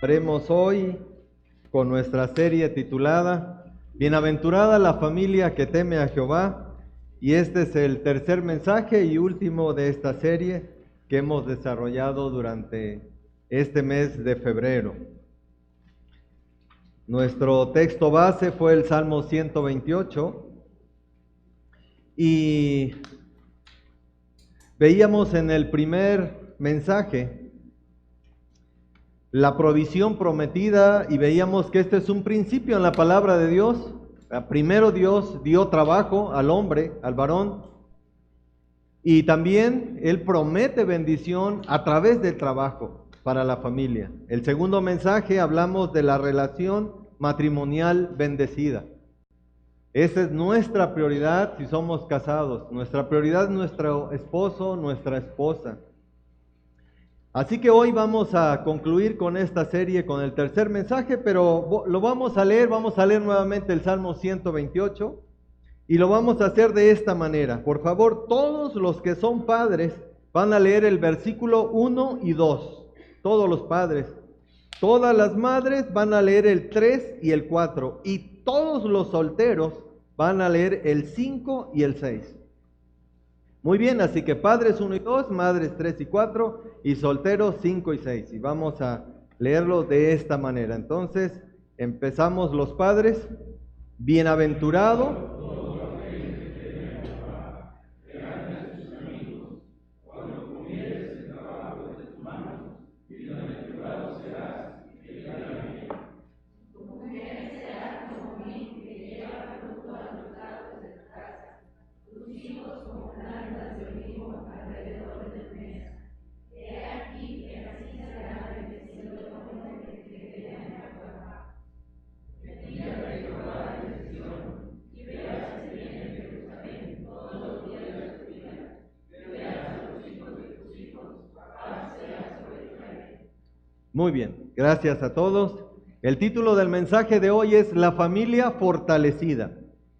Haremos hoy con nuestra serie titulada Bienaventurada la familia que teme a Jehová, y este es el tercer mensaje y último de esta serie que hemos desarrollado durante este mes de febrero. Nuestro texto base fue el Salmo 128 y veíamos en el primer mensaje la provisión prometida y veíamos que este es un principio en la palabra de Dios. Primero Dios dio trabajo al hombre, al varón, y también Él promete bendición a través del trabajo para la familia. El segundo mensaje hablamos de la relación matrimonial bendecida. Esa es nuestra prioridad si somos casados. Nuestra prioridad es nuestro esposo, nuestra esposa. Así que hoy vamos a concluir con esta serie, con el tercer mensaje, pero lo vamos a leer nuevamente el Salmo 128 y lo vamos a hacer de esta manera. Por favor, todos los que son padres van a leer el versículo 1 y 2, todos los padres. Todas las madres van a leer el 3 y el 4 y todos los solteros van a leer el 5 y el 6. Muy bien, así que padres 1 y 2, madres 3 y 4 y solteros 5 y 6. Y vamos a leerlo de esta manera. Entonces, empezamos los padres. Bienaventurado. Muy bien, gracias a todos. El título del mensaje de hoy es La familia fortalecida.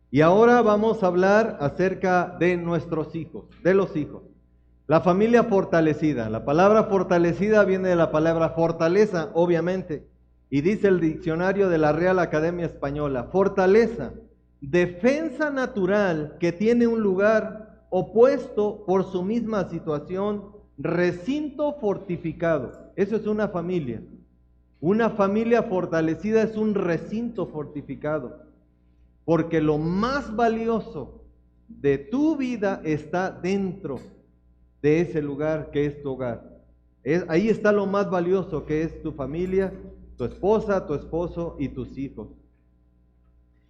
Y ahora vamos a hablar acerca de nuestros hijos, de los hijos. La familia fortalecida. La palabra fortalecida viene de la palabra fortaleza, obviamente. Y dice el diccionario de la Real Academia Española, fortaleza, defensa natural que tiene un lugar opuesto por su misma situación, recinto fortificado. Eso es una familia. Una familia fortalecida es un recinto fortificado. Porque lo más valioso de tu vida está dentro de ese lugar que es tu hogar. Ahí está lo más valioso que es tu familia, tu esposa, tu esposo y tus hijos.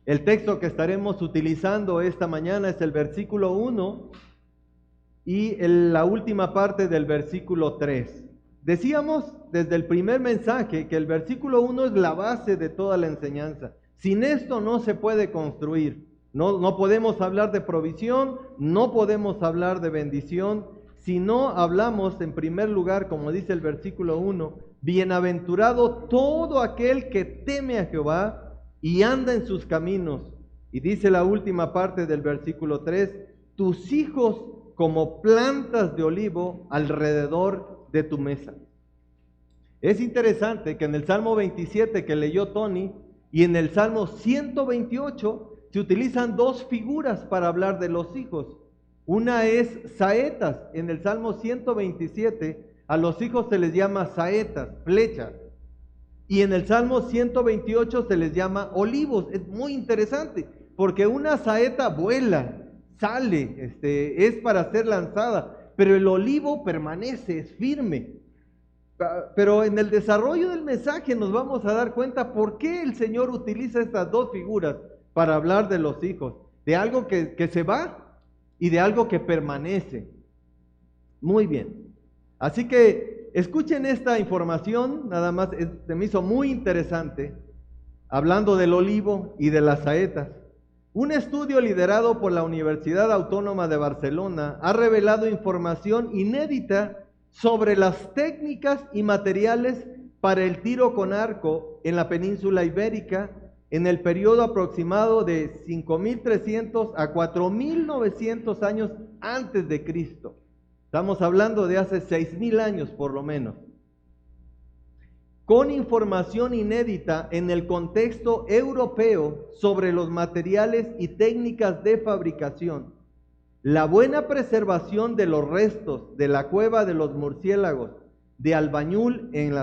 El texto que estaremos utilizando esta mañana es el versículo 1 y la última parte del versículo 3. Decíamos desde el primer mensaje que el versículo 1 es la base de toda la enseñanza. Sin esto no se puede construir. No podemos hablar de provisión, no podemos hablar de bendición, si no hablamos en primer lugar, como dice el versículo 1, bienaventurado todo aquel que teme a Jehová y anda en sus caminos. Y dice la última parte del versículo 3, tus hijos como plantas de olivo alrededor de tu mesa. Es interesante que en el Salmo 27 que leyó Tony y en el Salmo 128 se utilizan dos figuras para hablar de los hijos. Una es saetas. En el Salmo 127 a los hijos se les llama saetas, flechas. Y en el Salmo 128 se les llama olivos. Es muy interesante porque una saeta vuela, sale, es para ser lanzada, pero el olivo permanece, es firme. Pero en el desarrollo del mensaje nos vamos a dar cuenta por qué el Señor utiliza estas dos figuras para hablar de los hijos, de algo que se va y de algo que permanece. Muy bien. Así que escuchen esta información, nada más se me hizo muy interesante, hablando del olivo y de las saetas. Un estudio liderado por la Universidad Autónoma de Barcelona ha revelado información inédita sobre las técnicas y materiales para el tiro con arco en la península ibérica en el periodo aproximado de 5.300 a 4.900 años antes de Cristo. Estamos hablando de hace 6.000 años por lo menos. con información inédita en el contexto europeo sobre los materiales y técnicas de fabricación, la buena preservación de los restos de la cueva de los murciélagos de Albañul en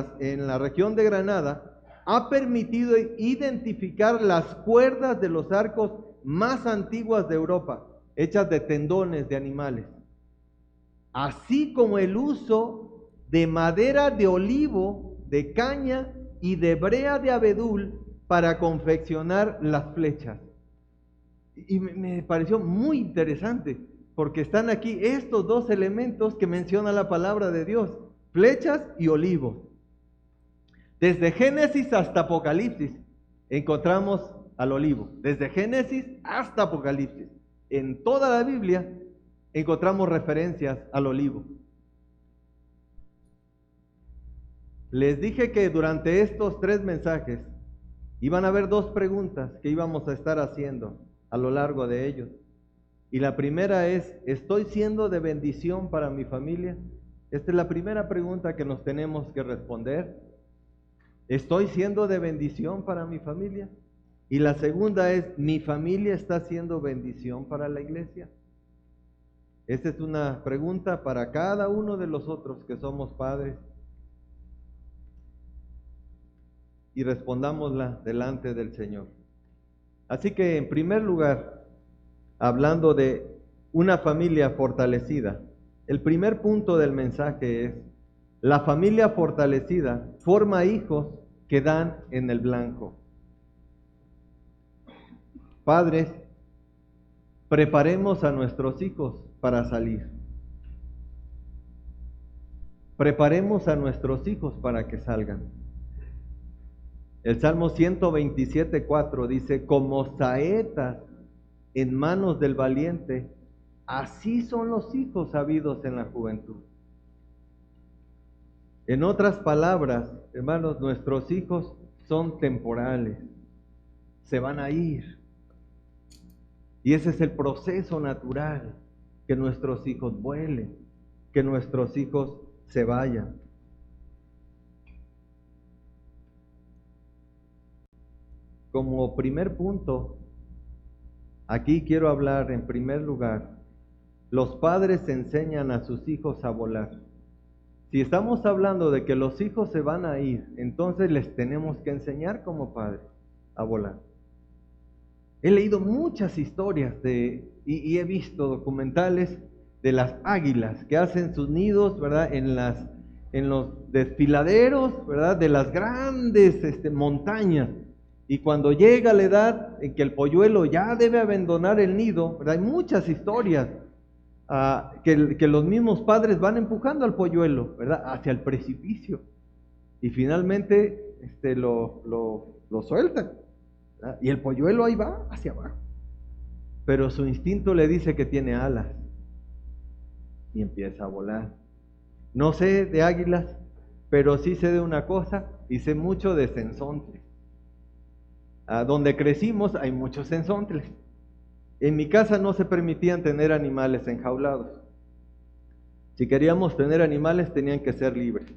la región de Granada ha permitido identificar las cuerdas de los arcos más antiguas de Europa, hechas de tendones de animales, así como el uso de madera de olivo, de caña y de brea de abedul para confeccionar las flechas. Y me pareció muy interesante, porque están aquí estos dos elementos que menciona la palabra de Dios, flechas y olivos. Desde Génesis hasta Apocalipsis encontramos al olivo. Desde Génesis hasta Apocalipsis. En toda la Biblia encontramos referencias al olivo. Les dije que durante estos 3 mensajes iban a haber 2 preguntas que íbamos a estar haciendo a lo largo de ellos. Y la primera es, ¿estoy siendo de bendición para mi familia? Esta es la primera pregunta que nos tenemos que responder. ¿Estoy siendo de bendición para mi familia? Y la segunda es, ¿mi familia está siendo bendición para la iglesia? Esta es una pregunta para cada uno de los otros que somos padres. Y respondámosla delante del Señor. Así que en primer lugar, hablando de una familia fortalecida, el primer punto del mensaje es, la familia fortalecida forma hijos que dan en el blanco. Padres, preparemos a nuestros hijos para salir. Preparemos a nuestros hijos para que salgan. El Salmo 127:4 dice, como saetas en manos del valiente, así son los hijos habidos en la juventud. En otras palabras, hermanos, nuestros hijos son temporales, se van a ir. Y ese es el proceso natural, que nuestros hijos vuelen, que nuestros hijos se vayan. Como primer punto, aquí quiero hablar en primer lugar, los padres enseñan a sus hijos a volar. Si estamos hablando de que los hijos se van a ir, entonces les tenemos que enseñar como padres a volar. He leído muchas historias y he visto documentales de las águilas que hacen sus nidos, ¿verdad? En los desfiladeros, ¿verdad? De las grandes montañas. Y cuando llega la edad en que el polluelo ya debe abandonar el nido, ¿verdad? Hay muchas historias que los mismos padres van empujando al polluelo, ¿verdad? Hacia el precipicio. Y finalmente lo sueltan, ¿verdad? Y el polluelo ahí va hacia abajo. Pero su instinto le dice que tiene alas. Y empieza a volar. No sé de águilas, pero sí sé de una cosa, y sé mucho de censontles. Donde crecimos hay muchos censontles. En mi casa no se permitían tener animales enjaulados. Si queríamos tener animales tenían que ser libres.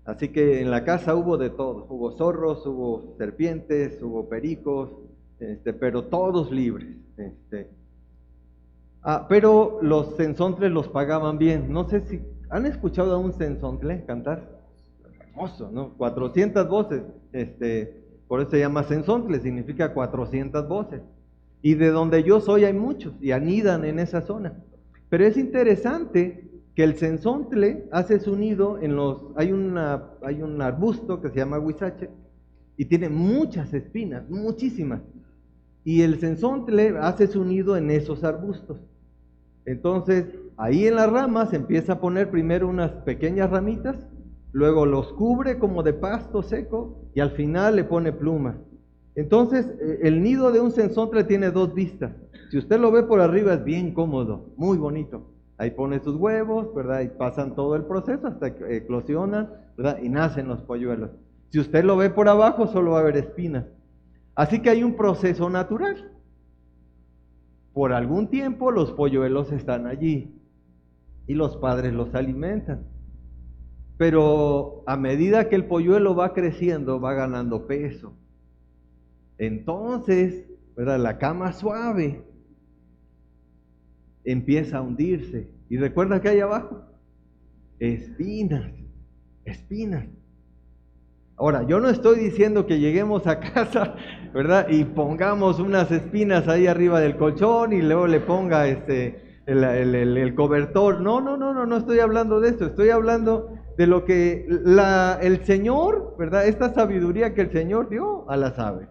Así que en la casa hubo de todo. Hubo zorros, hubo serpientes, hubo pericos, pero todos libres. Pero los censontles los pagaban bien. No sé si han escuchado a un censontle cantar. Hermoso, ¿no? 400 voces. Por eso se llama censontle, significa 400 voces. Y de donde yo soy hay muchos y anidan en esa zona. Pero es interesante que el censontle hace su nido hay un arbusto que se llama huizache y tiene muchas espinas, muchísimas. Y el censontle hace su nido en esos arbustos. Entonces, ahí en las ramas empieza a poner primero unas pequeñas ramitas, luego los cubre como de pasto seco y al final le pone plumas. Entonces, el nido de un censontle tiene 2 vistas. Si usted lo ve por arriba es bien cómodo, muy bonito. Ahí pone sus huevos, ¿verdad? Y pasan todo el proceso hasta que eclosionan, ¿verdad? Y nacen los polluelos. Si usted lo ve por abajo, solo va a haber espinas. Así que hay un proceso natural. Por algún tiempo los polluelos están allí y los padres los alimentan. pero a medida que el polluelo va creciendo, va ganando peso. Entonces, ¿verdad? La cama suave empieza a hundirse. ¿Y recuerda que hay abajo? Espinas, espinas. Ahora, yo no estoy diciendo que lleguemos a casa, ¿verdad? Y pongamos unas espinas ahí arriba del colchón y luego le ponga el cobertor. No estoy hablando de eso. Estoy hablando de lo que el Señor, ¿verdad? Esta sabiduría que el Señor dio a las aves.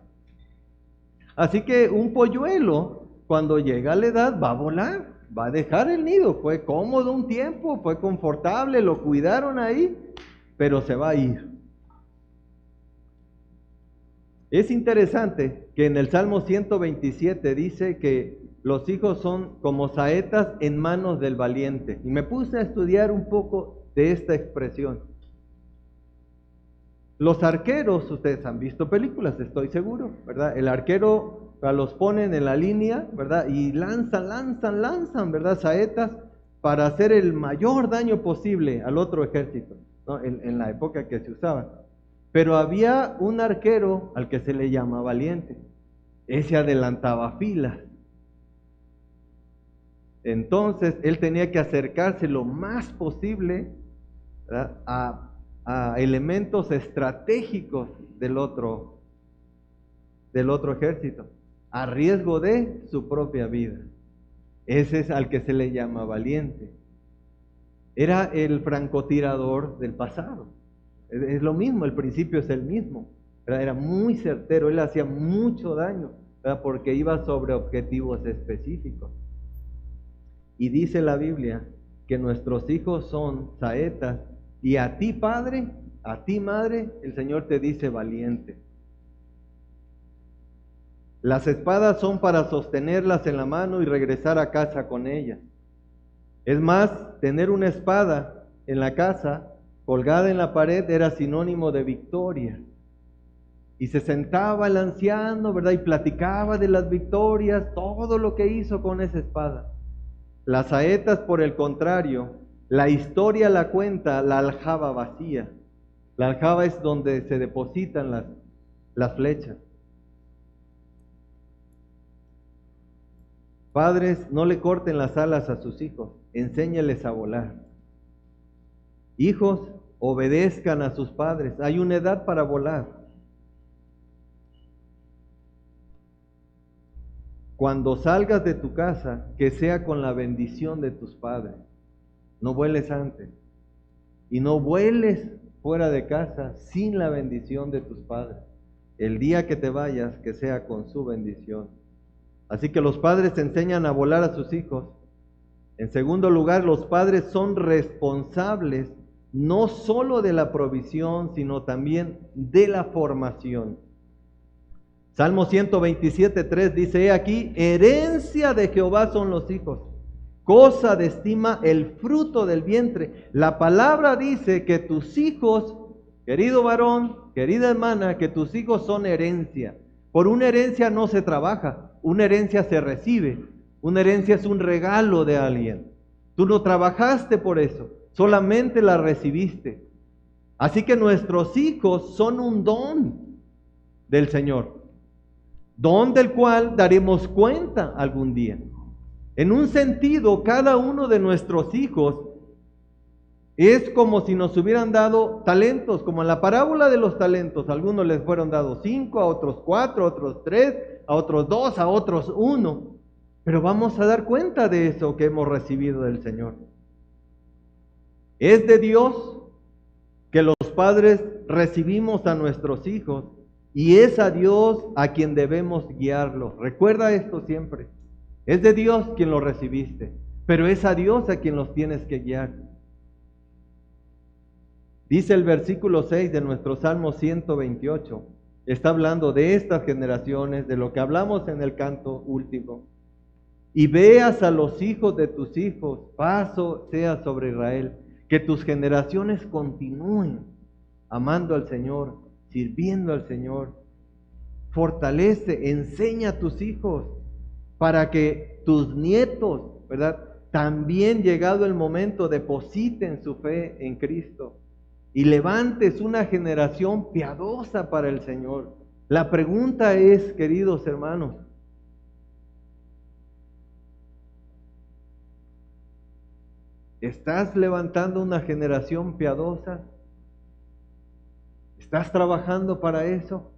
Así que un polluelo, cuando llega a la edad, va a volar, va a dejar el nido. Fue cómodo un tiempo, fue confortable, lo cuidaron ahí, pero se va a ir. Es interesante que en el Salmo 127 dice que los hijos son como saetas en manos del valiente. Y me puse a estudiar un poco de esta expresión. Los arqueros, ustedes han visto películas, estoy seguro, ¿verdad? El arquero los ponen en la línea, ¿verdad? Y lanzan, ¿verdad? Saetas para hacer el mayor daño posible al otro ejército, ¿no? En la época que se usaban. Pero había un arquero al que se le llama valiente. Ese adelantaba filas. Entonces, él tenía que acercarse lo más posible, ¿verdad? a elementos estratégicos del otro ejército, a riesgo de su propia vida. Ese es al que se le llama valiente. Era el francotirador del pasado. Es lo mismo, el principio es el mismo. Era muy certero, él hacía mucho daño, ¿verdad? Porque iba sobre objetivos específicos. Y dice la Biblia que nuestros hijos son saetas, y a ti, padre, a ti, madre, el Señor te dice valiente. Las espadas son para sostenerlas en la mano y regresar a casa con ellas. Es más, tener una espada en la casa colgada en la pared era sinónimo de victoria. Y se sentaba el anciano, ¿verdad? Y platicaba de las victorias, todo lo que hizo con esa espada. Las saetas, por el contrario, la historia la cuenta la aljaba vacía. La aljaba es donde se depositan las flechas. Padres, no le corten las alas a sus hijos, enséñeles a volar. Hijos, obedezcan a sus padres. Hay una edad para volar. Cuando salgas de tu casa, que sea con la bendición de tus padres. No vueles antes. Y no vueles fuera de casa sin la bendición de tus padres. El día que te vayas, que sea con su bendición. Así que los padres enseñan a volar a sus hijos. En segundo lugar, los padres son responsables no solo de la provisión, sino también de la formación. Salmo 127:3 dice: he aquí, herencia de Jehová son los hijos, cosa de estima el fruto del vientre. La palabra dice que tus hijos, querido varón, querida hermana, que tus hijos son herencia. Por una herencia no se trabaja, una herencia se recibe. Una herencia es un regalo de alguien. Tú no trabajaste por eso, solamente la recibiste. Así que nuestros hijos son un don del Señor, don del cual daremos cuenta algún día. En un sentido, cada uno de nuestros hijos es como si nos hubieran dado talentos, como en la parábola de los talentos. A algunos les fueron dados 5, a otros 4, a otros 3, a otros 2, a otros 1. Pero vamos a dar cuenta de eso que hemos recibido del Señor. Es de Dios que los padres recibimos a nuestros hijos, y es a Dios a quien debemos guiarlos. Recuerda esto siempre. Es de Dios quien los recibiste, pero es a Dios a quien los tienes que guiar. Dice el versículo 6 de nuestro Salmo 128. Está hablando de estas generaciones, de lo que hablamos en el canto último. Y veas a los hijos de tus hijos, paso sea sobre Israel, que tus generaciones continúen amando al Señor, sirviendo al Señor. Fortalece, enseña a tus hijos para que tus nietos, ¿verdad?, también llegado el momento depositen su fe en Cristo. y levantes una generación piadosa para el Señor. La pregunta es, queridos hermanos, ¿estás levantando una generación piadosa? ¿Estás trabajando para eso?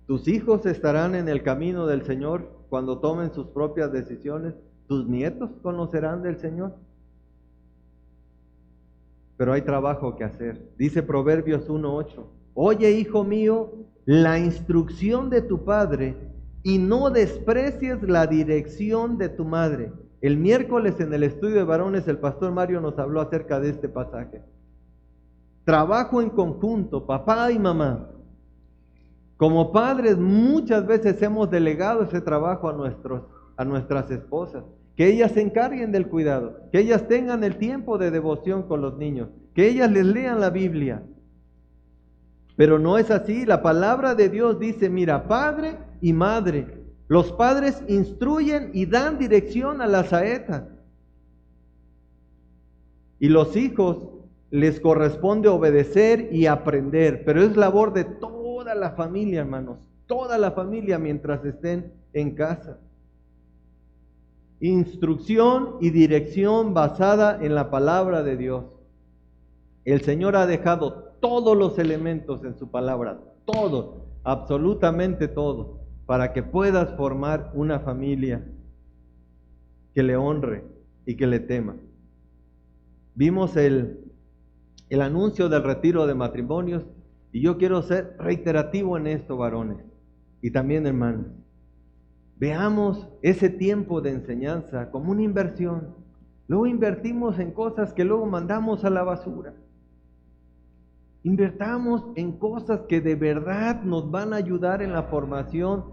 ¿Tus hijos estarán en el camino del Señor cuando tomen sus propias decisiones? ¿Tus nietos conocerán del Señor? Pero hay trabajo que hacer. Dice Proverbios 1:8, oye, hijo mío, la instrucción de tu padre y no desprecies la dirección de tu madre. El miércoles en el estudio de varones el pastor Mario nos habló acerca de este pasaje. Trabajo en conjunto, papá y mamá. Como padres muchas veces hemos delegado ese trabajo a nuestras esposas, que ellas se encarguen del cuidado, que ellas tengan el tiempo de devoción con los niños, que ellas les lean la Biblia. Pero no es así. La palabra de Dios dice, mira, padre y madre, los padres instruyen y dan dirección a la saeta. Y los hijos les corresponde obedecer y aprender, pero es labor de toda la familia, hermanos, toda la familia mientras estén en casa. Instrucción y dirección basada en la palabra de Dios. El Señor ha dejado todos los elementos en su palabra, todos, absolutamente todos, para que puedas formar una familia que le honre y que le tema. Vimos el anuncio del retiro de matrimonios y yo quiero ser reiterativo en esto, varones, y también hermanos. Veamos ese tiempo de enseñanza como una inversión. Luego invertimos en cosas que luego mandamos a la basura. Invertamos en cosas que de verdad nos van a ayudar en la formación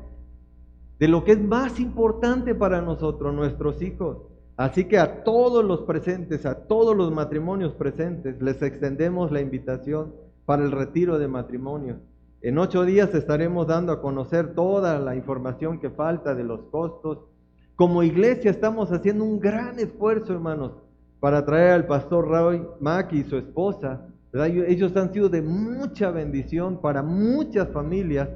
de lo que es más importante para nosotros, nuestros hijos. Así que a todos los presentes, a todos los matrimonios presentes, les extendemos la invitación para el retiro de matrimonios. En 8 días estaremos dando a conocer toda la información que falta de los costos. Como iglesia estamos haciendo un gran esfuerzo, hermanos, para traer al pastor Roy Mack y su esposa, ¿verdad? Ellos han sido de mucha bendición para muchas familias.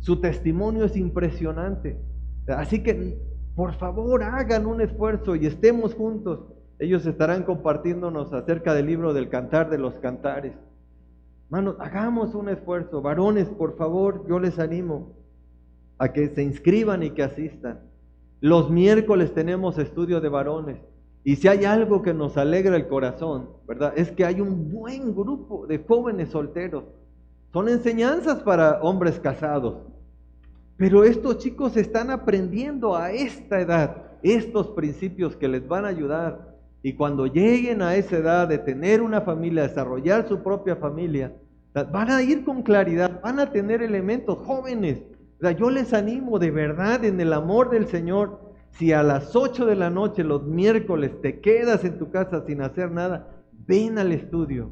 Su testimonio es impresionante. Así que, por favor, hagan un esfuerzo y estemos juntos. Ellos estarán compartiéndonos acerca del libro del Cantar de los Cantares. Hermanos, hagamos un esfuerzo. Varones, por favor, yo les animo a que se inscriban y que asistan. Los miércoles tenemos estudio de varones. Y si hay algo que nos alegra el corazón, ¿verdad? Es que hay un buen grupo de jóvenes solteros. Son enseñanzas para hombres casados. Pero estos chicos están aprendiendo a esta edad estos principios que les van a ayudar. Y cuando lleguen a esa edad de tener una familia, desarrollar su propia familia, van a ir con claridad, van a tener elementos jóvenes. Yo les animo de verdad en el amor del Señor. Si a las 8 de la noche los miércoles te quedas en tu casa sin hacer nada, ven al estudio.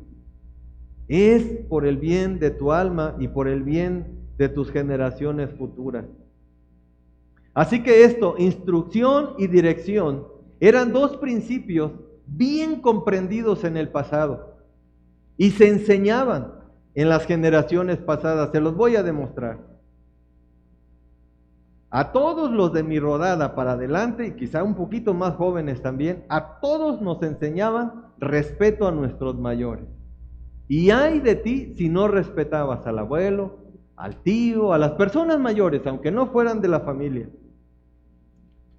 Es por el bien de tu alma y por el bien de tus generaciones futuras. Así que esto, instrucción y dirección, eran 2 principios bien comprendidos en el pasado y se enseñaban en las generaciones pasadas. Se los voy a demostrar. A todos los de mi rodada para adelante, y quizá un poquito más jóvenes también, a todos nos enseñaban respeto a nuestros mayores. Y ay de ti si no respetabas al abuelo, al tío, a las personas mayores, aunque no fueran de la familia.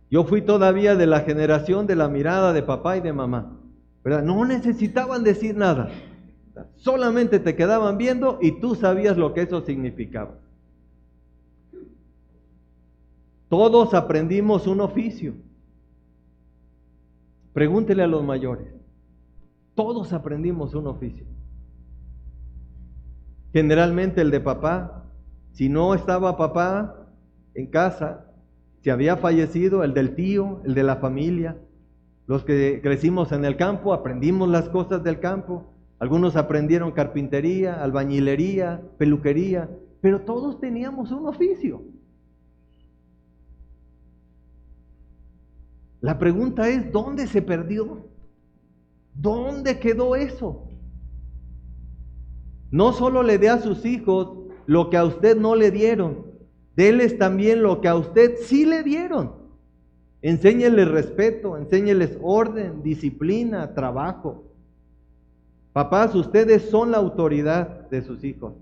Yo fui todavía de la generación de la mirada de papá y de mamá, ¿verdad? No necesitaban decir nada, solamente te quedaban viendo y tú sabías lo que eso significaba. Todos aprendimos un oficio. Pregúntele a los mayores. Todos aprendimos un oficio. Generalmente el de papá. Si no estaba papá en casa, si había fallecido, el del tío, el de la familia. Los que crecimos en el campo, aprendimos las cosas del campo. Algunos aprendieron carpintería, albañilería, peluquería, pero todos teníamos un oficio. La pregunta es, ¿dónde se perdió? ¿Dónde quedó eso? No solo le dé a sus hijos lo que a usted no le dieron, déles también lo que a usted sí le dieron. Enséñeles respeto, enséñeles orden, disciplina, trabajo. Papás, ustedes son la autoridad de sus hijos.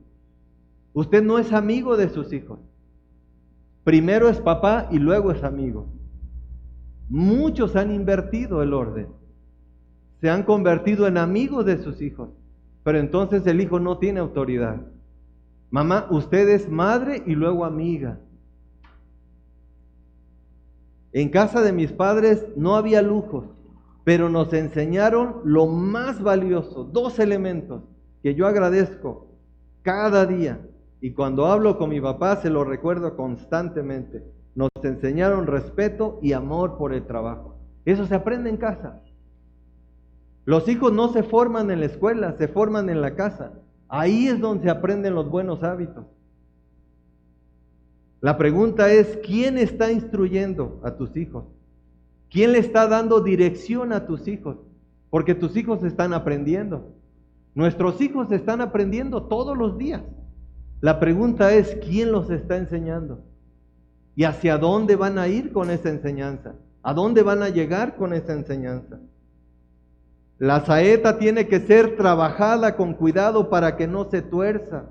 Usted no es amigo de sus hijos. Primero es papá y luego es amigo. Muchos han invertido el orden. Se han convertido en amigos de sus hijos. Pero entonces el hijo no tiene autoridad. Mamá, usted es madre y luego amiga. En casa de mis padres no había lujos, pero nos enseñaron lo más valioso, 2 elementos que yo agradezco cada día. Y cuando hablo con mi papá se lo recuerdo constantemente. Nos enseñaron respeto y amor por el trabajo. Eso se aprende en casa. Los hijos no se forman en la escuela, se forman en la casa. Ahí es donde se aprenden los buenos hábitos. La pregunta es, ¿quién está instruyendo a tus hijos? ¿Quién le está dando dirección a tus hijos? Porque tus hijos están aprendiendo. Nuestros hijos están aprendiendo todos los días. La pregunta es, ¿quién los está enseñando? ¿Y hacia dónde van a ir con esa enseñanza? ¿A dónde van a llegar con esa enseñanza? La saeta tiene que ser trabajada con cuidado para que no se tuerza,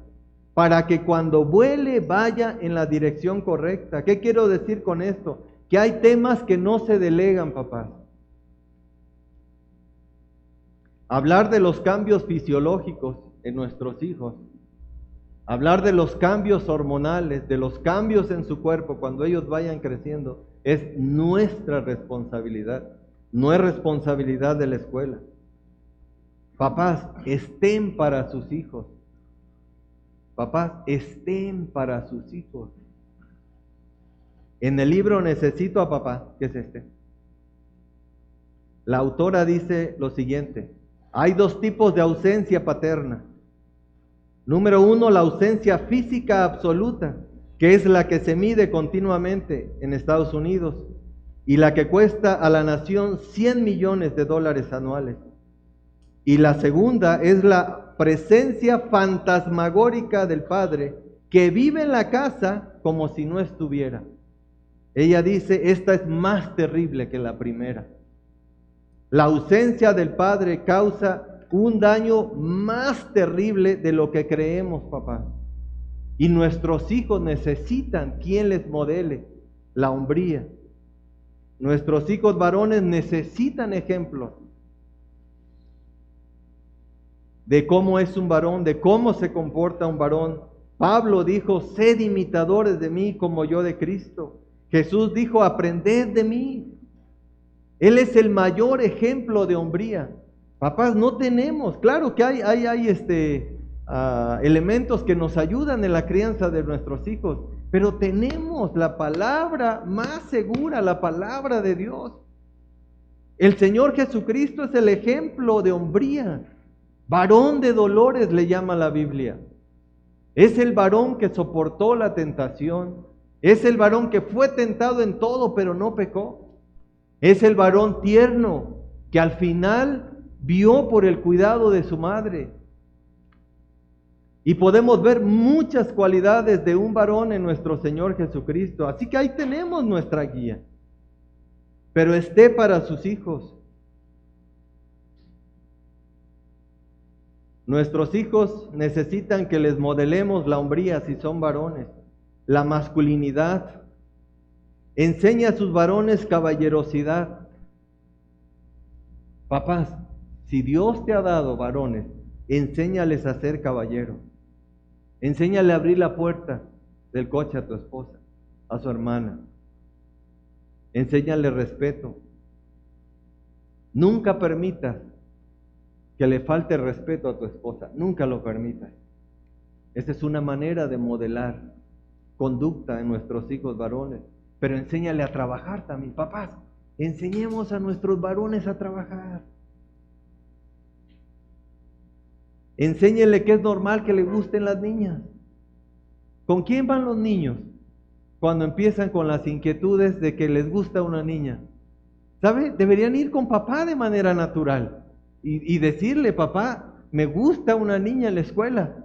para que cuando vuele vaya en la dirección correcta. ¿Qué quiero decir con esto? Que hay temas que no se delegan, papás. Hablar de los cambios fisiológicos en nuestros hijos, hablar de los cambios hormonales, de los cambios en su cuerpo cuando ellos vayan creciendo, es nuestra responsabilidad, no es responsabilidad de la escuela. Papás, estén para sus hijos. Papás, estén para sus hijos. En el libro Necesito a Papá, ¿qué es este? La autora dice lo siguiente: hay 2 tipos de ausencia paterna. Número 1, la ausencia física absoluta, que es la que se mide continuamente en Estados Unidos y la que cuesta a la nación $100 millones anuales. Y la segunda es la presencia fantasmagórica del padre que vive en la casa como si no estuviera. Ella dice, esta es más terrible que la primera. La ausencia del padre causa un daño más terrible de lo que creemos, papá. Y nuestros hijos necesitan quien les modele la hombría. Nuestros hijos varones necesitan ejemplos de cómo es un varón, de cómo se comporta un varón. Pablo dijo, sed imitadores de mí como yo de Cristo. Jesús dijo, aprended de mí. Él es el mayor ejemplo de hombría. Papás, no tenemos, claro que hay elementos que nos ayudan en la crianza de nuestros hijos, pero tenemos la palabra más segura, la palabra de Dios. El Señor Jesucristo es el ejemplo de hombría. Varón de dolores le llama la Biblia. Es el varón que soportó la tentación. Es el varón que fue tentado en todo, pero no pecó. Es el varón tierno que al final vio por el cuidado de su madre. Y podemos ver muchas cualidades de un varón en nuestro Señor Jesucristo. Así que ahí tenemos nuestra guía. Pero esté para sus hijos. Nuestros hijos necesitan que les modelemos la hombría si son varones, la masculinidad. Enseña a sus varones caballerosidad. Papás, si Dios te ha dado varones, enséñales a ser caballeros. Enséñale a abrir la puerta del coche a tu esposa, a su hermana. Enséñale respeto. Nunca permitas que le falte respeto a tu esposa. Nunca lo permitas. Esa es una manera de modelar conducta en nuestros hijos varones. Pero enséñale a trabajar también. Papás, enseñemos a nuestros varones a trabajar. Enséñele que es normal que le gusten las niñas. ¿Con quién van los niños cuando empiezan con las inquietudes de que les gusta una niña? ¿Sabe? Deberían ir con papá de manera natural y decirle, papá, me gusta una niña en la escuela.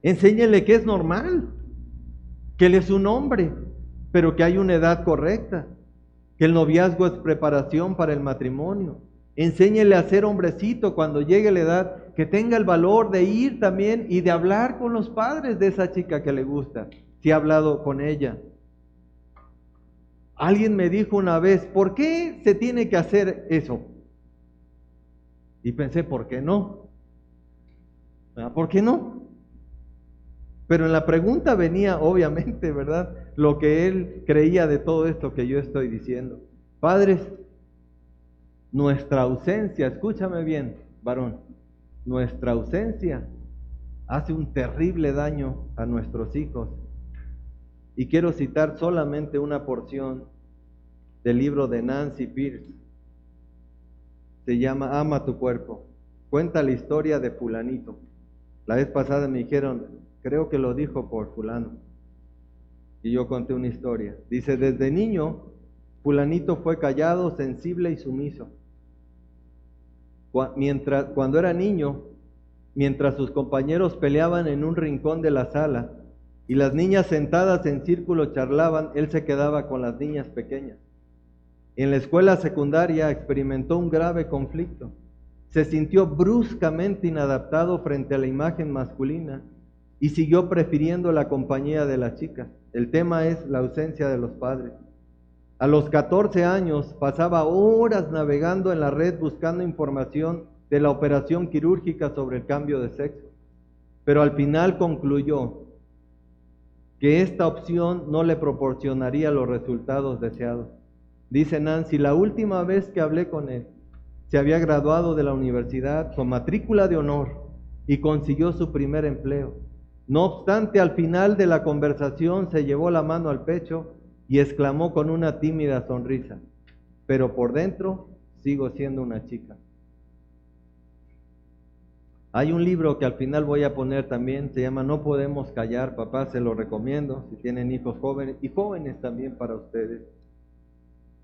Enséñele que es normal, que él es un hombre, pero que hay una edad correcta, que el noviazgo es preparación para el matrimonio. Enséñele a ser hombrecito cuando llegue la edad, que tenga el valor de ir también y de hablar con los padres de esa chica que le gusta, si ha hablado con ella. Alguien me dijo una vez, ¿por qué se tiene que hacer eso? Y pensé, ¿por qué no? ¿Por qué no? Pero en la pregunta venía, obviamente, ¿verdad? Lo que él creía de todo esto que yo estoy diciendo. Padres, nuestra ausencia, escúchame bien, varón, nuestra ausencia hace un terrible daño a nuestros hijos. Y quiero citar solamente una porción del libro de Nancy Pierce. Se llama Ama tu cuerpo. Cuenta la historia de fulanito. La vez pasada me dijeron, creo que lo dijo por fulano. Y yo conté una historia. Dice, desde niño, fulanito fue callado, sensible y sumiso. Cuando era niño, mientras sus compañeros peleaban en un rincón de la sala y las niñas sentadas en círculo charlaban, él se quedaba con las niñas pequeñas. En la escuela secundaria experimentó un grave conflicto. Se sintió bruscamente inadaptado frente a la imagen masculina y siguió prefiriendo la compañía de las chicas. El tema es la ausencia de los padres. A los 14 años pasaba horas navegando en la red buscando información de la operación quirúrgica sobre el cambio de sexo, pero al final concluyó que esta opción no le proporcionaría los resultados deseados. Dice Nancy, la última vez que hablé con él, se había graduado de la universidad con matrícula de honor y consiguió su primer empleo. No obstante, al final de la conversación se llevó la mano al pecho y exclamó con una tímida sonrisa, pero por dentro sigo siendo una chica. Hay un libro que al final voy a poner también, se llama No podemos callar, papá, se lo recomiendo si tienen hijos jóvenes y jóvenes también para ustedes,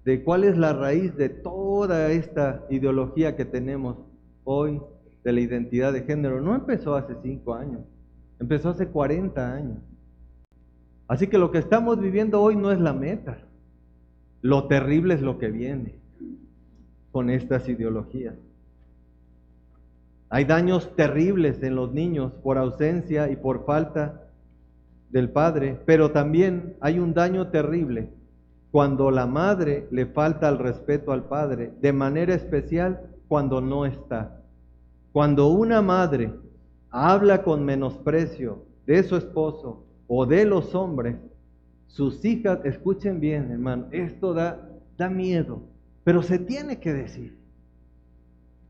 de cuál es la raíz de toda esta ideología que tenemos hoy de la identidad de género. No empezó hace 5 años, empezó hace 40 años. Así que lo que estamos viviendo hoy no es la meta, lo terrible es lo que viene con estas ideologías. Hay daños terribles en los niños por ausencia y por falta del padre, pero también hay un daño terrible cuando la madre le falta el respeto al padre, de manera especial cuando no está. Cuando una madre habla con menosprecio de su esposo o de los hombres, sus hijas, escuchen bien, hermano, esto da miedo, pero se tiene que decir.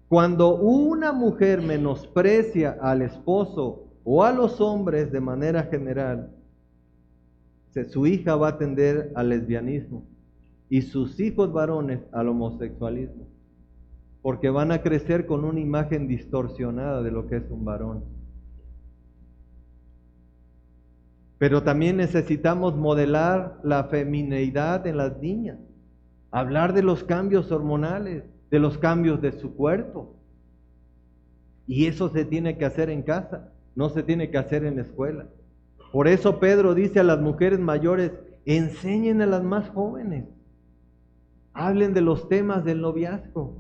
Cuando una mujer menosprecia al esposo o a los hombres de manera general, su hija va a tender al lesbianismo y sus hijos varones al homosexualismo, porque van a crecer con una imagen distorsionada de lo que es un varón. Pero también necesitamos modelar la femineidad en las niñas, hablar de los cambios hormonales, de los cambios de su cuerpo. Y eso se tiene que hacer en casa, no se tiene que hacer en la escuela. Por eso Pedro dice a las mujeres mayores, enseñen a las más jóvenes, hablen de los temas del noviazgo.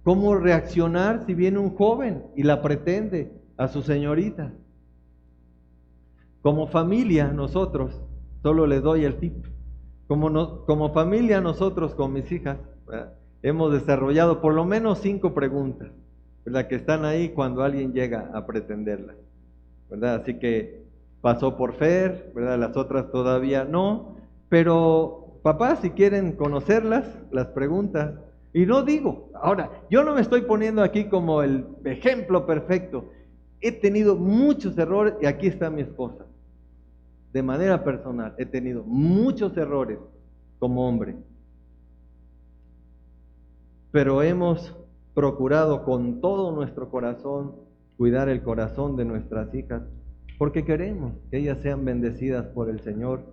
¿Cómo reaccionar si viene un joven y la pretende a su señorita? Como familia nosotros, solo les doy el tip, como familia nosotros con mis hijas, ¿verdad?, hemos desarrollado por lo menos 5 preguntas, ¿verdad?, que están ahí cuando alguien llega a pretenderlas, ¿verdad? Así que pasó por Fer, ¿verdad? Las otras todavía no, pero papás, si quieren conocerlas, las preguntas, y no digo, ahora, yo no me estoy poniendo aquí como el ejemplo perfecto, he tenido muchos errores y aquí está mi esposa. De manera personal, he tenido muchos errores como hombre, pero hemos procurado con todo nuestro corazón cuidar el corazón de nuestras hijas, porque queremos que ellas sean bendecidas por el Señor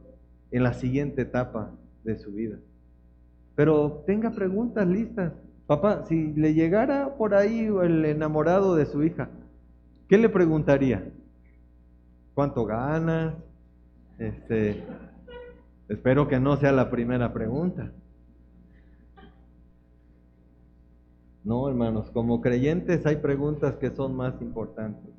en la siguiente etapa de su vida. Pero tenga preguntas listas. Papá, si le llegara por ahí el enamorado de su hija, ¿qué le preguntaría? ¿Cuánto ganas? Espero que no sea la primera pregunta. No, hermanos, como creyentes hay preguntas que son más importantes.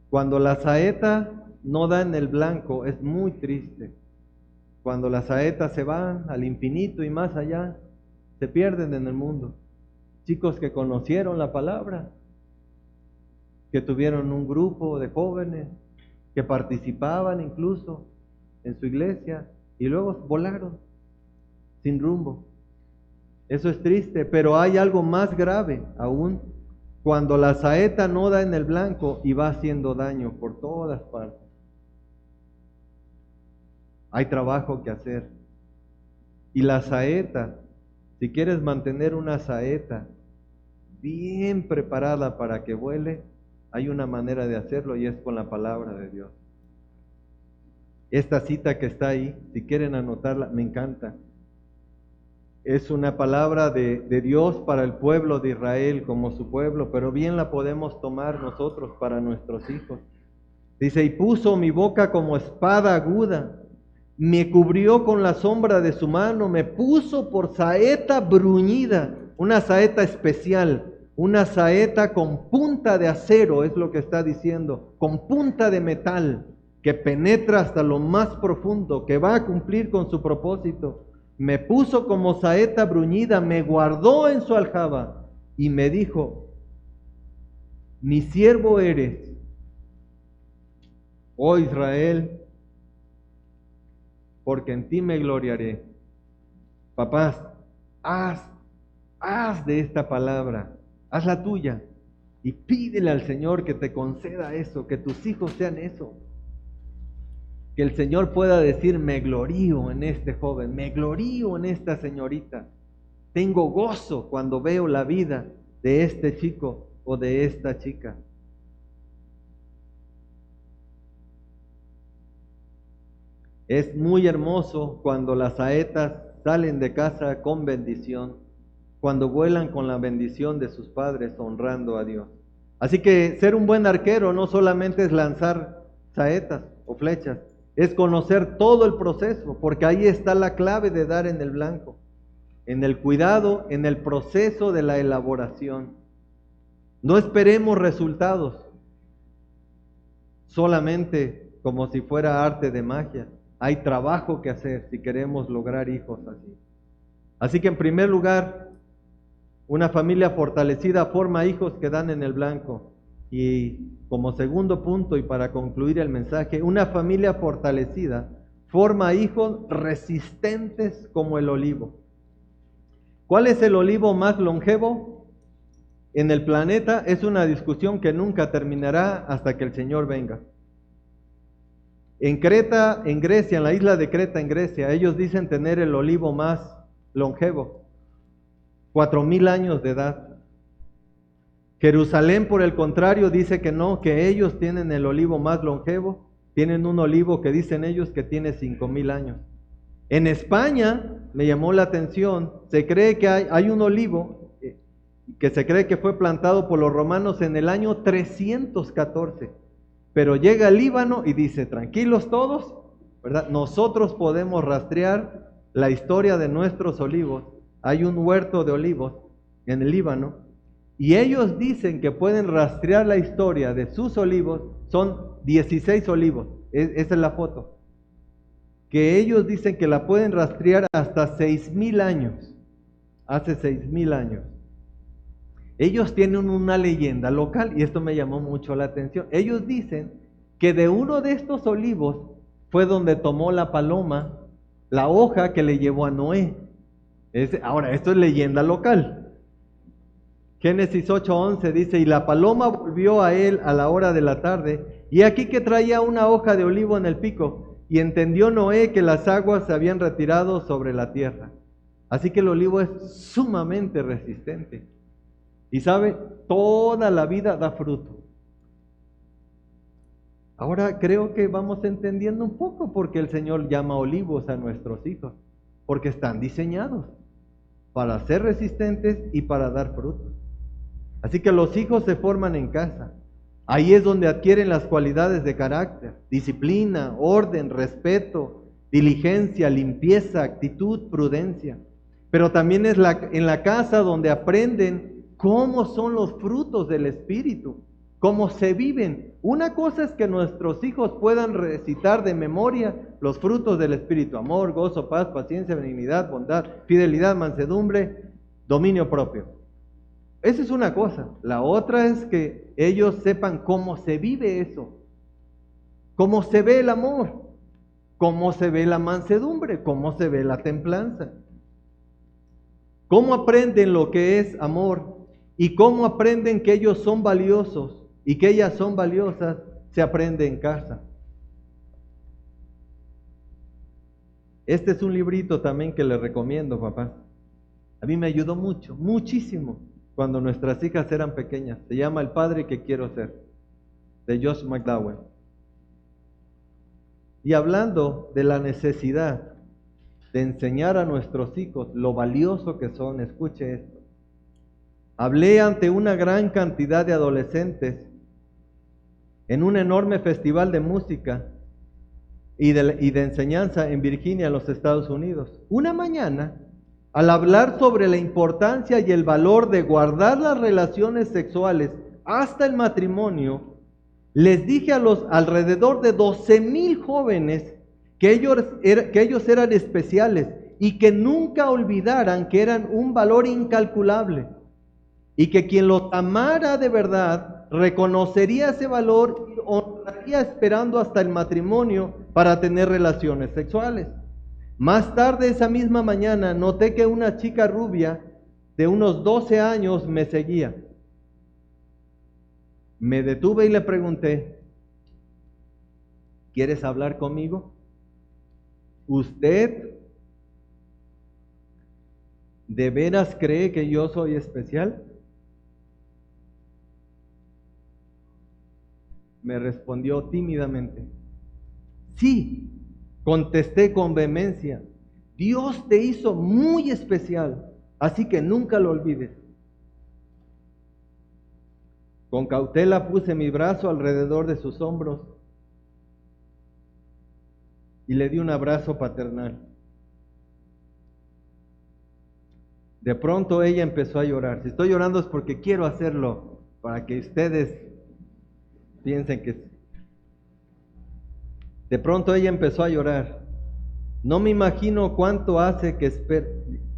Cuando la saeta no da en el blanco, es muy triste. Cuando las saetas se van al infinito y más allá, se pierden en el mundo. Chicos que conocieron la palabra, que tuvieron un grupo de jóvenes, que participaban incluso en su iglesia y luego volaron sin rumbo. Eso es triste, pero hay algo más grave aún. Cuando la saeta no da en el blanco y va haciendo daño por todas partes. Hay trabajo que hacer. Y la saeta, si quieres mantener una saeta bien preparada para que vuele, hay una manera de hacerlo y es con la palabra de Dios. Esta cita que está ahí, si quieren anotarla, me encanta. Es una palabra de Dios para el pueblo de Israel como su pueblo, pero bien la podemos tomar nosotros para nuestros hijos. Dice, y puso mi boca como espada aguda, me cubrió con la sombra de su mano, me puso por saeta bruñida, una saeta especial, una saeta con punta de acero, es lo que está diciendo, con punta de metal, que penetra hasta lo más profundo, que va a cumplir con su propósito. Me puso como saeta bruñida, me guardó en su aljaba y me dijo, mi siervo eres, oh Israel, porque en ti me gloriaré. Papás, haz de esta palabra, haz la tuya y pídele al Señor que te conceda eso, que tus hijos sean eso. Que el Señor pueda decir, me glorío en este joven, me glorío en esta señorita. Tengo gozo cuando veo la vida de este chico o de esta chica. Es muy hermoso cuando las saetas salen de casa con bendición, cuando vuelan con la bendición de sus padres honrando a Dios. Así que ser un buen arquero no solamente es lanzar saetas o flechas, es conocer todo el proceso, porque ahí está la clave de dar en el blanco, en el cuidado, en el proceso de la elaboración. No esperemos resultados solamente como si fuera arte de magia. Hay trabajo que hacer si queremos lograr hijos así. Así que en primer lugar, una familia fortalecida forma hijos que dan en el blanco. Y como segundo punto y para concluir el mensaje, una familia fortalecida forma hijos resistentes como el olivo. ¿Cuál es el olivo más longevo en el planeta? Es una discusión que nunca terminará hasta que el Señor venga. En Creta, en Grecia, en la isla de Creta, en Grecia, ellos dicen tener el olivo más longevo, 4000 años de edad. Jerusalén, por el contrario, dice que no, que ellos tienen el olivo más longevo, tienen un olivo que dicen ellos que tiene 5000 años. En España, me llamó la atención, se cree que hay un olivo que se cree que fue plantado por los romanos en el año 314, pero llega al Líbano y dice, tranquilos todos, ¿verdad? Nosotros podemos rastrear la historia de nuestros olivos. Hay un huerto de olivos en el Líbano, y ellos dicen que pueden rastrear la historia de sus olivos, son 16 olivos, esa es la foto, que ellos dicen que la pueden rastrear hasta 6000 años, hace 6000 años. Ellos tienen una leyenda local, y esto me llamó mucho la atención. Ellos dicen que de uno de estos olivos fue donde tomó la paloma la hoja que le llevó a Noé. Ahora, esto es leyenda local. Génesis 8:11 dice, y la paloma volvió a él a la hora de la tarde, y aquí que traía una hoja de olivo en el pico, y entendió Noé que las aguas se habían retirado sobre la tierra. Así que el olivo es sumamente resistente. Y sabe, toda la vida da fruto. Ahora creo que vamos entendiendo un poco por qué el Señor llama olivos a nuestros hijos, porque están diseñados para ser resistentes y para dar frutos. Así que los hijos se forman en casa. Ahí es donde adquieren las cualidades de carácter, disciplina, orden, respeto, diligencia, limpieza, actitud, prudencia. Pero también es en la casa donde aprenden cómo son los frutos del Espíritu, cómo se viven. Una cosa es que nuestros hijos puedan recitar de memoria los frutos del Espíritu: amor, gozo, paz, paciencia, benignidad, bondad, fidelidad, mansedumbre, dominio propio. Esa es una cosa. La otra es que ellos sepan cómo se vive eso, cómo se ve el amor, cómo se ve la mansedumbre, cómo se ve la templanza, cómo aprenden lo que es amor y cómo aprenden que ellos son valiosos y que ellas son valiosas. Se aprende en casa. Este es un librito también que les recomiendo, papá. A mí me ayudó mucho, muchísimo, cuando nuestras hijas eran pequeñas. Se llama El padre que quiero ser, de Josh McDowell. Y hablando de la necesidad de enseñar a nuestros hijos lo valioso que son, escuche esto. Hablé ante una gran cantidad de adolescentes en un enorme festival de música y de enseñanza en Virginia, en los Estados Unidos. Una mañana, al hablar sobre la importancia y el valor de guardar las relaciones sexuales hasta el matrimonio, les dije a los alrededor de 12,000 jóvenes que ellos eran especiales y que nunca olvidaran que eran un valor incalculable y que quien los amara de verdad reconocería ese valor y honraría esperando hasta el matrimonio para tener relaciones sexuales. Más tarde esa misma mañana noté que una chica rubia de unos 12 años me seguía. Me detuve y le pregunté: ¿quieres hablar conmigo? ¿Usted de veras cree que yo soy especial? Me respondió tímidamente: sí. Contesté con vehemencia: Dios te hizo muy especial, así que nunca lo olvides. Con cautela puse mi brazo alrededor de sus hombros y le di un abrazo paternal. De pronto ella empezó a llorar. Si estoy llorando es porque quiero hacerlo, para que ustedes piensen que... De pronto ella empezó a llorar. No me imagino cuánto hace que espero,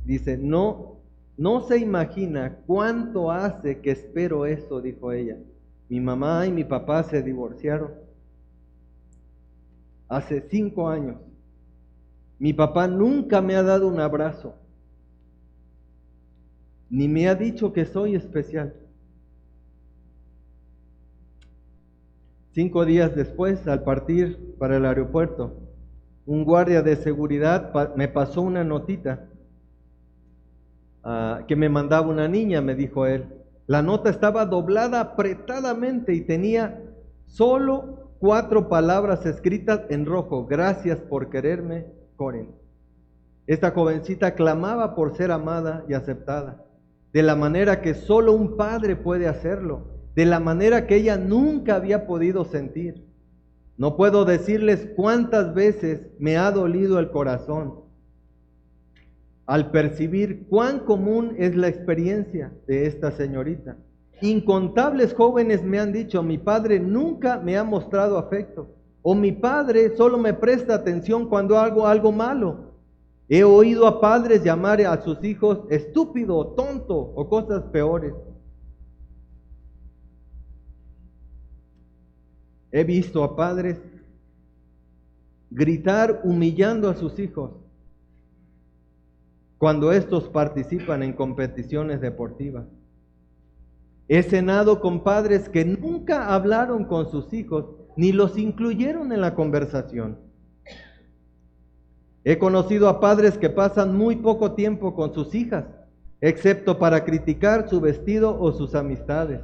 dice, no se imagina cuánto hace que espero eso, dijo ella. Mi mamá y mi papá se divorciaron hace 5 años. Mi papá nunca me ha dado un abrazo, ni me ha dicho que soy especial. 5 días después, al partir para el aeropuerto, un guardia de seguridad me pasó una notita que me mandaba una niña, me dijo él. La nota estaba doblada apretadamente y tenía solo 4 palabras escritas en rojo: gracias por quererme, Corin. Esta jovencita clamaba por ser amada y aceptada, de la manera que solo un padre puede hacerlo, de la manera que ella nunca había podido sentir. No puedo decirles cuántas veces me ha dolido el corazón al percibir cuán común es la experiencia de esta señorita. Incontables jóvenes me han dicho: mi padre nunca me ha mostrado afecto, o mi padre solo me presta atención cuando hago algo malo. He oído a padres llamar a sus hijos estúpido, tonto o cosas peores. He visto a padres gritar humillando a sus hijos cuando estos participan en competiciones deportivas. He cenado con padres que nunca hablaron con sus hijos ni los incluyeron en la conversación. He conocido a padres que pasan muy poco tiempo con sus hijas, excepto para criticar su vestido o sus amistades.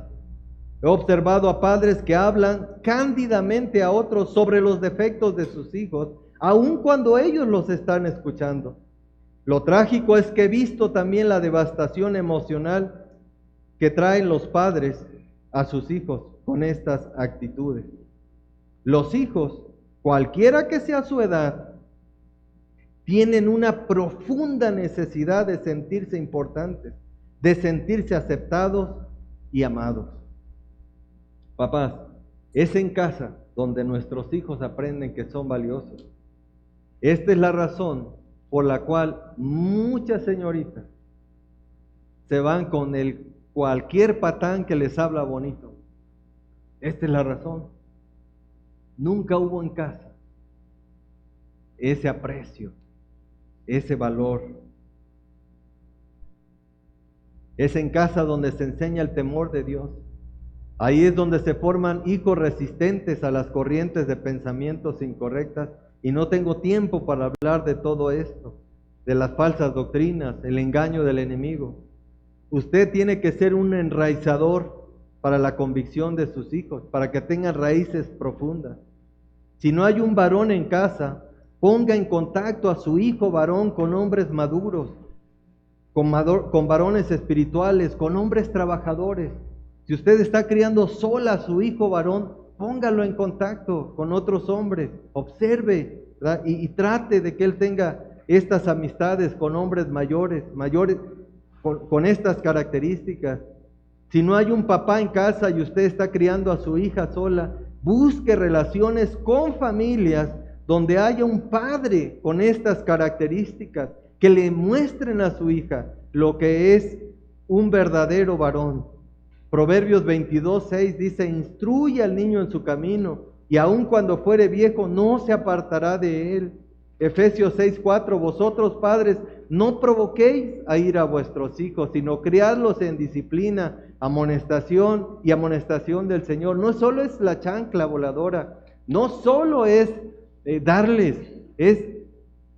He observado a padres que hablan cándidamente a otros sobre los defectos de sus hijos, aun cuando ellos los están escuchando. Lo trágico es que he visto también la devastación emocional que traen los padres a sus hijos con estas actitudes. Los hijos, cualquiera que sea su edad, tienen una profunda necesidad de sentirse importantes, de sentirse aceptados y amados. Papás, es en casa donde nuestros hijos aprenden que son valiosos. Esta es la razón por la cual muchas señoritas se van con cualquier patán que les habla bonito. Esta es la razón. Nunca hubo en casa ese aprecio, ese valor. Es en casa donde se enseña el temor de Dios. Ahí es donde se forman hijos resistentes a las corrientes de pensamientos incorrectas. Y no tengo tiempo para hablar de todo esto, de las falsas doctrinas, el engaño del enemigo. Usted tiene que ser un enraizador para la convicción de sus hijos, para que tengan raíces profundas. Si no hay un varón en casa, ponga en contacto a su hijo varón con hombres maduros, con varones espirituales, con hombres trabajadores. Si usted está criando sola a su hijo varón, póngalo en contacto con otros hombres, observe, ¿verdad? Y trate de que él tenga estas amistades con hombres mayores con estas características. Si no hay un papá en casa y usted está criando a su hija sola, busque relaciones con familias donde haya un padre con estas características, que le muestren a su hija lo que es un verdadero varón. Proverbios 22:6 dice: instruye al niño en su camino, y aun cuando fuere viejo no se apartará de él. Efesios 6:4: vosotros padres, no provoquéis a ira a vuestros hijos, sino criadlos en disciplina, amonestación y amonestación del Señor. No solo es la chancla voladora, no solo es darles, es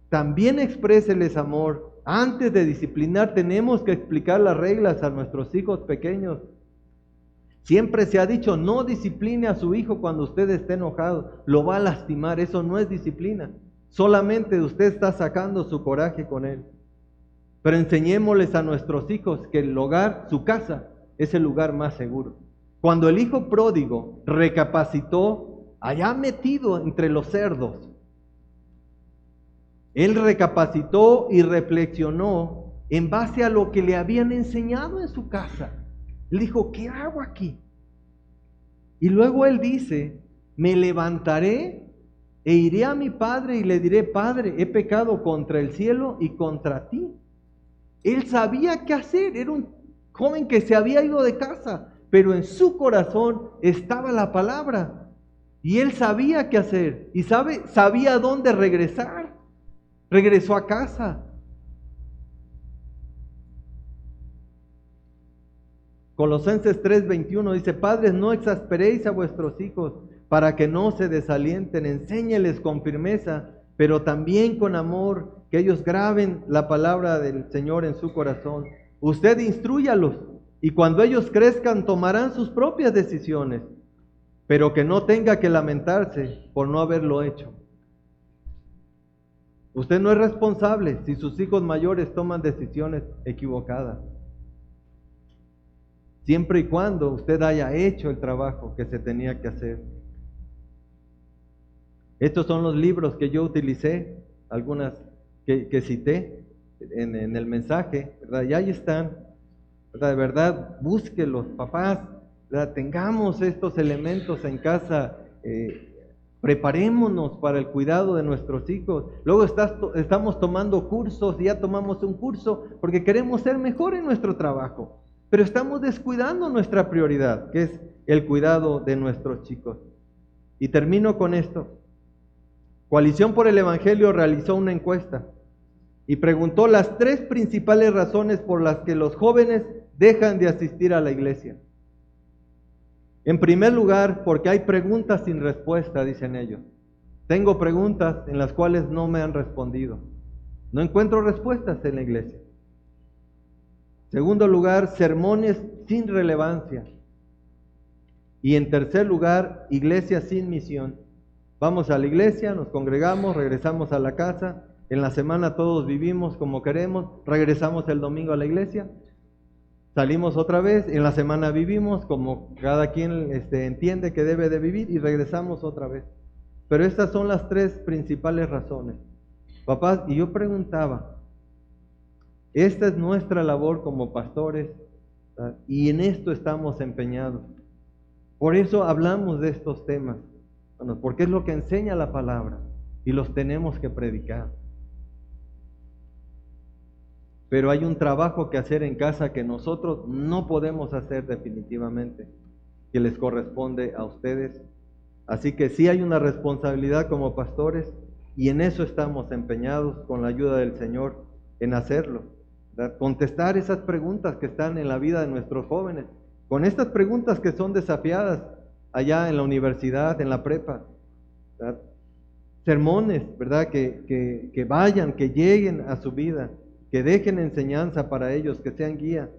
también expréseles amor. Antes de disciplinar tenemos que explicar las reglas a nuestros hijos pequeños. Siempre se ha dicho: no discipline a su hijo cuando usted esté enojado, lo va a lastimar. Eso no es disciplina, solamente usted está sacando su coraje con él. Pero enseñémosles a nuestros hijos que el hogar, su casa, es el lugar más seguro. Cuando el hijo pródigo recapacitó, allá metido entre los cerdos, él recapacitó y reflexionó en base a lo que le habían enseñado en su casa. Él dijo: ¿qué hago aquí? Y luego él dice: me levantaré e iré a mi padre y le diré: Padre, he pecado contra el cielo y contra ti. Él sabía qué hacer, era un joven que se había ido de casa, pero en su corazón estaba la palabra. Y él sabía qué hacer y sabía dónde regresar. Regresó a casa. Colosenses 3:21 dice: padres, no exasperéis a vuestros hijos para que no se desalienten, enséñeles con firmeza, pero también con amor, que ellos graben la palabra del Señor en su corazón. Usted instrúyalos, y cuando ellos crezcan tomarán sus propias decisiones, pero que no tenga que lamentarse por no haberlo hecho. Usted no es responsable si sus hijos mayores toman decisiones equivocadas, siempre y cuando usted haya hecho el trabajo que se tenía que hacer. Estos son los libros que yo utilicé, algunas que cité en el mensaje, ¿verdad? Y ahí están, ¿verdad? De verdad, búsquelos, papás, ¿verdad? Tengamos estos elementos en casa, preparémonos para el cuidado de nuestros hijos. Luego estamos tomando cursos, y ya tomamos un curso porque queremos ser mejor en nuestro trabajo, pero estamos descuidando nuestra prioridad, que es el cuidado de nuestros chicos. Y termino con esto. Coalición por el Evangelio realizó una encuesta y preguntó las 3 principales razones por las que los jóvenes dejan de asistir a la iglesia. En primer lugar, porque hay preguntas sin respuesta, dicen ellos. Tengo preguntas en las cuales no me han respondido. No encuentro respuestas en la iglesia. Segundo lugar, sermones sin relevancia. Y en tercer lugar, iglesia sin misión. Vamos a la iglesia, nos congregamos, regresamos a la casa, en la semana todos vivimos como queremos, regresamos el domingo a la iglesia, salimos otra vez, en la semana vivimos como cada quien entiende que debe de vivir y regresamos otra vez. Pero estas son las tres principales razones. Papás, y yo preguntaba, esta es nuestra labor como pastores, ¿verdad? Y en esto estamos empeñados. Por eso hablamos de estos temas, bueno, porque es lo que enseña la palabra y los tenemos que predicar. Pero hay un trabajo que hacer en casa que nosotros no podemos hacer definitivamente, que les corresponde a ustedes. Así que sí hay una responsabilidad como pastores y en eso estamos empeñados con la ayuda del Señor en hacerlo, ¿verdad? Contestar esas preguntas que están en la vida de nuestros jóvenes, con estas preguntas que son desafiadas allá en la universidad, en la prepa, ¿verdad? Sermones, ¿verdad? Que vayan, que lleguen a su vida, que dejen enseñanza para ellos, que sean guía.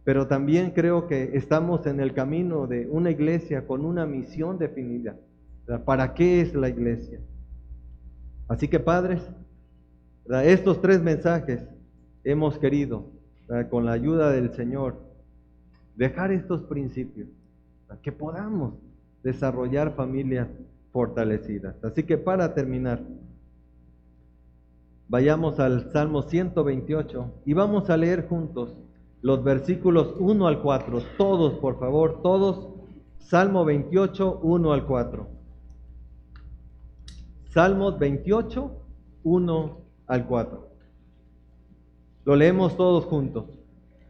Pero también creo que estamos en el camino de una iglesia con una misión definida, ¿verdad? ¿Para qué es la iglesia? Así que padres, ¿verdad? Estos tres mensajes hemos querido, ¿verdad? Con la ayuda del Señor, dejar estos principios, ¿verdad? Que podamos desarrollar familias fortalecidas. Así que para terminar, vayamos al Salmo 128 y vamos a leer juntos los versículos 1 al 4. Todos, por favor, todos. Salmo 28, 1 al 4. Salmos 28, 1 al 4. Lo leemos todos juntos.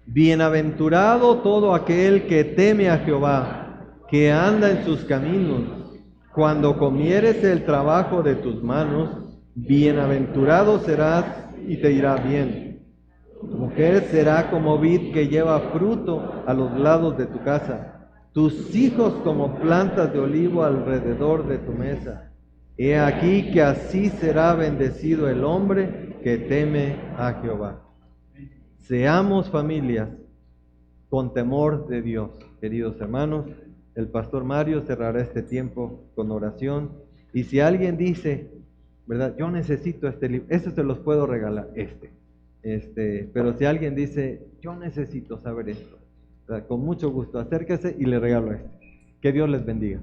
Bienaventurado todo aquel que teme a Jehová, que anda en sus caminos. Cuando comieres el trabajo de tus manos, bienaventurado serás y te irá bien. Tu mujer será como vid que lleva fruto a los lados de tu casa, tus hijos como plantas de olivo alrededor de tu mesa. He aquí que así será bendecido el hombre que teme a Jehová. Seamos familias con temor de Dios. Queridos hermanos, el pastor Mario cerrará este tiempo con oración. Y si alguien dice, ¿verdad? Yo necesito este libro, este se los puedo regalar, pero si alguien dice, yo necesito saber esto, ¿verdad? Con mucho gusto, acérquese y le regalo este. Que Dios les bendiga.